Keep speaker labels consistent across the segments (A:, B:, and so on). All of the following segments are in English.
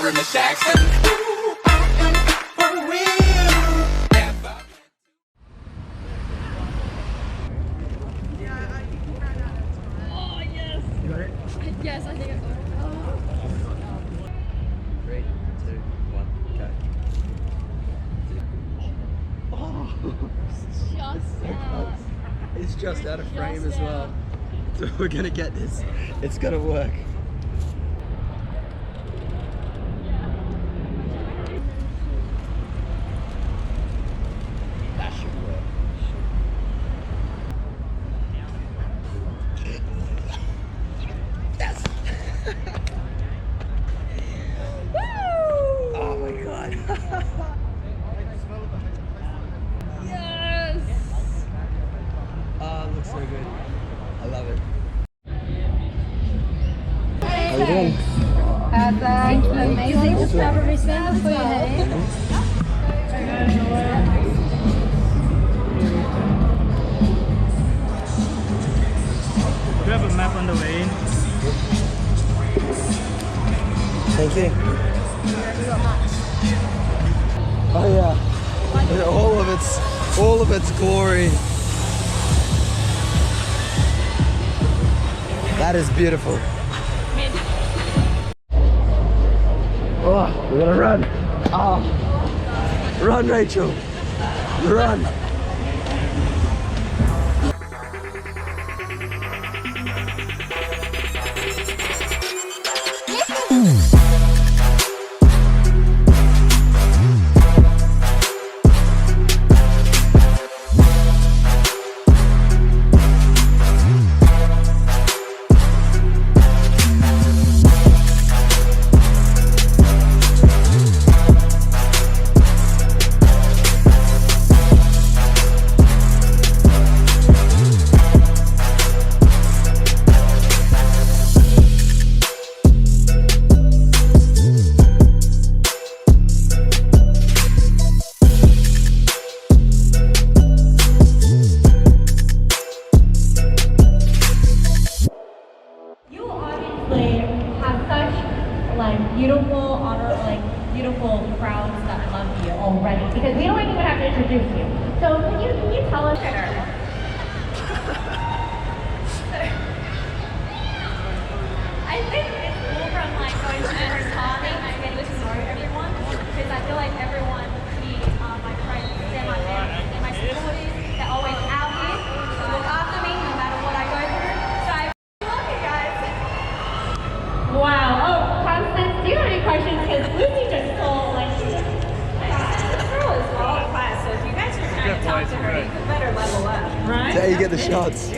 A: Jerry Miss Jackson. Ooh, I am for real. Never.
B: Oh, yes.
C: You got it?
B: Yes, I think I got it.
C: 3, 2, 1, go. It's just out of frame as well. So we're gonna get this. It's gonna work. That should work. Yes! Woo! Oh my god.
B: Yes!
C: Oh, it looks so good. I love it.
B: How
C: you doing?
B: Thank you. Amazing strawberry sandwich for you.
D: We have a map on the way in.
C: Thank you. Oh yeah. In all of its glory. That is beautiful. Oh, we're gonna run. Oh. Run, Rachel. Run.
E: Beautiful crowds that love you already, because we don't even have to introduce you. So can you tell us? I think it's cool from like going to first talking and getting to know everyone, because I feel like everyone needs my friends and my family and my supporters that always out here to look after me no matter what I go through. So I love you guys. Wow. Oh, Constance, do you have any questions? Because Lucy just told like she just girl is all class. So if you guys are trying to talk to her, you better level up, right?
C: That's how you get the shots.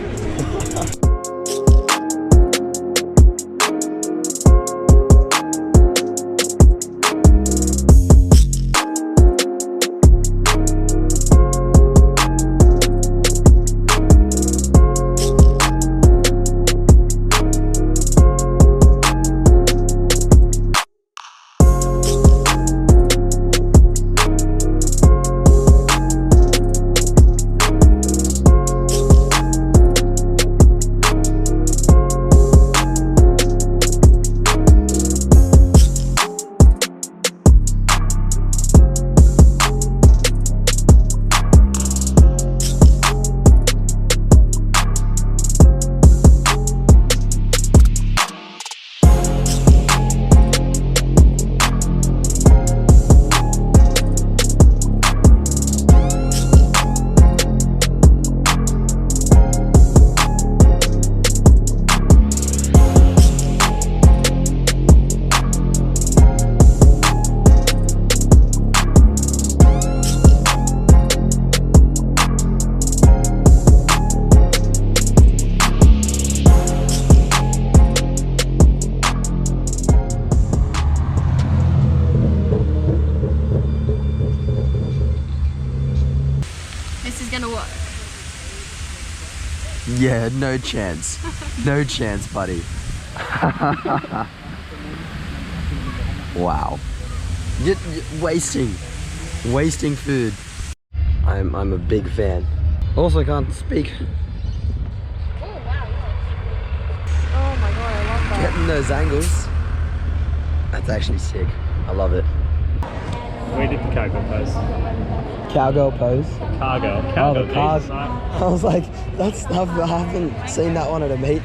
C: Yeah, no chance. No chance, buddy. Wow. Wasting food. I'm a big fan. Also can't speak.
B: Oh, wow. Oh my god, I love that.
C: Getting those angles. That's actually sick. I love it.
D: We did the cargo pose.
C: Cowgirl pose.
D: Cargo.
C: Oh,
D: Cargo.
C: the cars.
D: Jesus,
C: I was like, I haven't seen that one at a meet.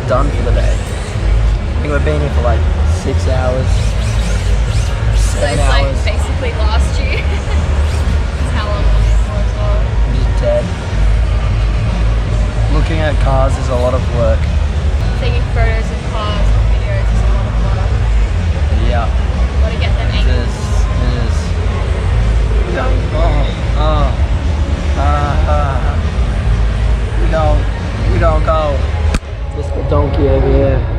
C: Done for the day. I think we've been here for like 6 hours, 7
E: it's
C: hours.
E: like basically last year. That's how long we're here for as well.
C: I'm just dead. Looking at cars is a lot of work.
E: Taking photos of cars or videos is a lot of work.
C: Yeah,
E: Gotta get them
C: it
E: angles.
C: is. It is. We don't go. Just the donkey over here.